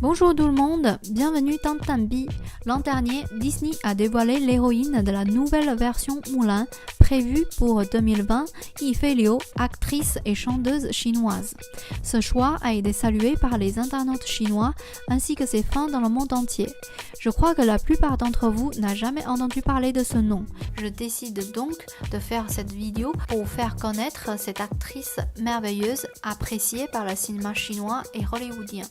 Bonjour tout le monde, bienvenue dans Tanbi. L'an dernier, Disney a dévoilé l'héroïne de la nouvelle version Mulan prévue pour 2020, Yifei Liu, actrice et chanteuse chinoise. Ce choix a été salué par les internautes chinois ainsi que ses fans dans le monde entier. Je crois que la plupart d'entre vous n'a jamais entendu parler de ce nom. Je décide donc de faire cette vidéo pour faire connaître cette actrice merveilleuse appréciée par le cinéma chinois et hollywoodien.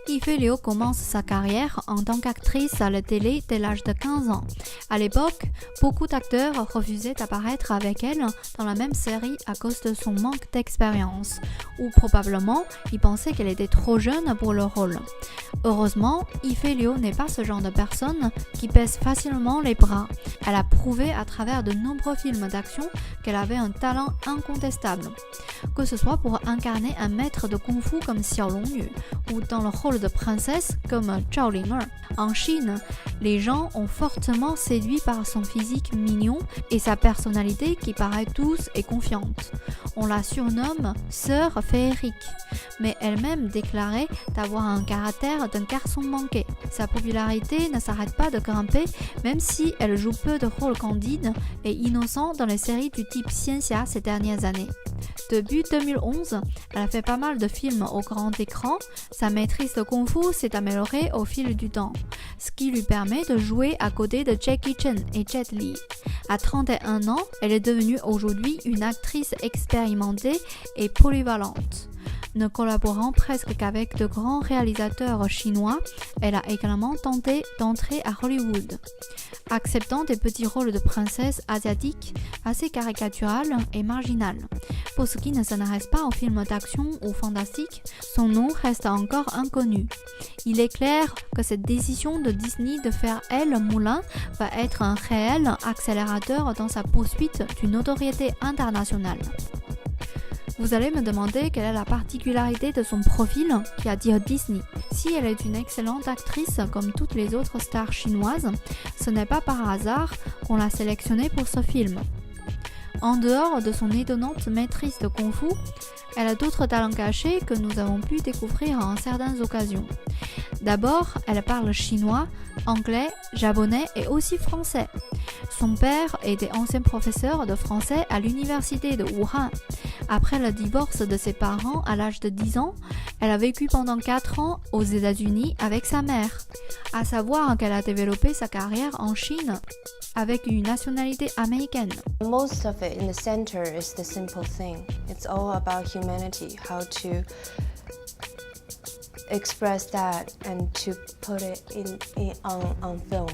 Yifei Liu commence sa carrière en tant qu'actrice à la télé dès l'âge de 15 ans. À l'époque, beaucoup d'acteurs refusaient d'apparaître avec elle dans la même série à cause de son manque d'expérience, ou probablement ils pensaient qu'elle était trop jeune pour le rôle. Heureusement, Yifei Liu n'est pas ce genre de personne qui baisse facilement les bras. Elle a prouvé à travers de nombreux films d'action qu'elle avait un talent incontestable. Que ce soit pour incarner un maître de kung-fu comme Xiao Longyu ou dans le rôle de princesse comme Zhao Ling'er. En Chine, les gens ont fortement séduit par son physique mignon et sa personnalité qui paraît douce et confiante. On la surnomme Sœur féerique, mais elle-même déclarait d'avoir un caractère d'un garçon manqué. Sa popularité ne s'arrête pas de grimper même si elle joue peu de rôles candides et innocents dans les séries du type Xianxia ces dernières années. Depuis 2011, elle a fait pas mal de films au grand écran. Sa maîtrise de kung-fu s'est améliorée au fil du temps, ce qui lui permet de jouer à côté de Jackie Chan et Jet Li. À 31 ans, elle est devenue aujourd'hui une actrice expérimentée et polyvalente. Ne collaborant presque qu'avec de grands réalisateurs chinois, elle a également tenté d'entrer à Hollywood, acceptant des petits rôles de princesse asiatique assez caricaturales et marginales. Pour ce qui ne s'intéresse pas aux films d'action ou fantastique, son nom reste encore inconnu. Il est clair que cette décision de Disney de faire elle Mulan va être un réel accélérateur dans sa poursuite d'une notoriété internationale. Vous allez me demander quelle est la particularité de son profil qui attire Disney. Si elle est une excellente actrice comme toutes les autres stars chinoises, ce n'est pas par hasard qu'on l'a sélectionnée pour ce film. En dehors de son étonnante maîtrise de kung-fu, elle a d'autres talents cachés que nous avons pu découvrir en certaines occasions. D'abord, elle parle chinois, anglais, japonais et aussi français. Son père était ancien professeur de français à l'université de Wuhan. Après le divorce de ses parents à l'âge de 10 ans, elle a vécu pendant 4 ans aux États-Unis avec sa mère. À savoir qu'elle a développé sa carrière en Chine avec une nationalité américaine. Most of it in the center is the simple thing. It's all about humanity, how to express that and to put it on film.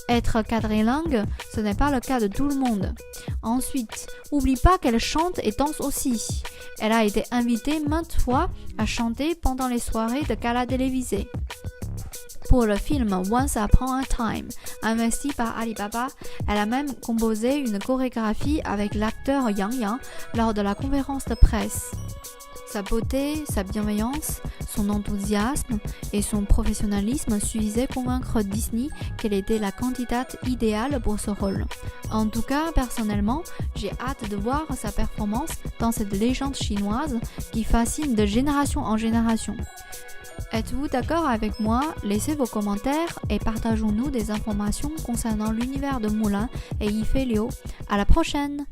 Être quadrilingue, ce n'est pas le cas de tout le monde. Ensuite, oublie pas qu'elle chante et danse aussi. Elle a été invitée maintes fois à chanter pendant les soirées de gala télévisées. Pour le film Once Upon a Time, investi par Alibaba, elle a même composé une chorégraphie avec l'acteur Yang Yang lors de la conférence de presse. Sa beauté, sa bienveillance, son enthousiasme et son professionnalisme suffisaient convaincre Disney qu'elle était la candidate idéale pour ce rôle. En tout cas, personnellement, j'ai hâte de voir sa performance dans cette légende chinoise qui fascine de génération en génération. Êtes-vous d'accord avec moi? Laissez vos commentaires et partageons-nous des informations concernant l'univers de Mulan et Yifei Liu. À la prochaine!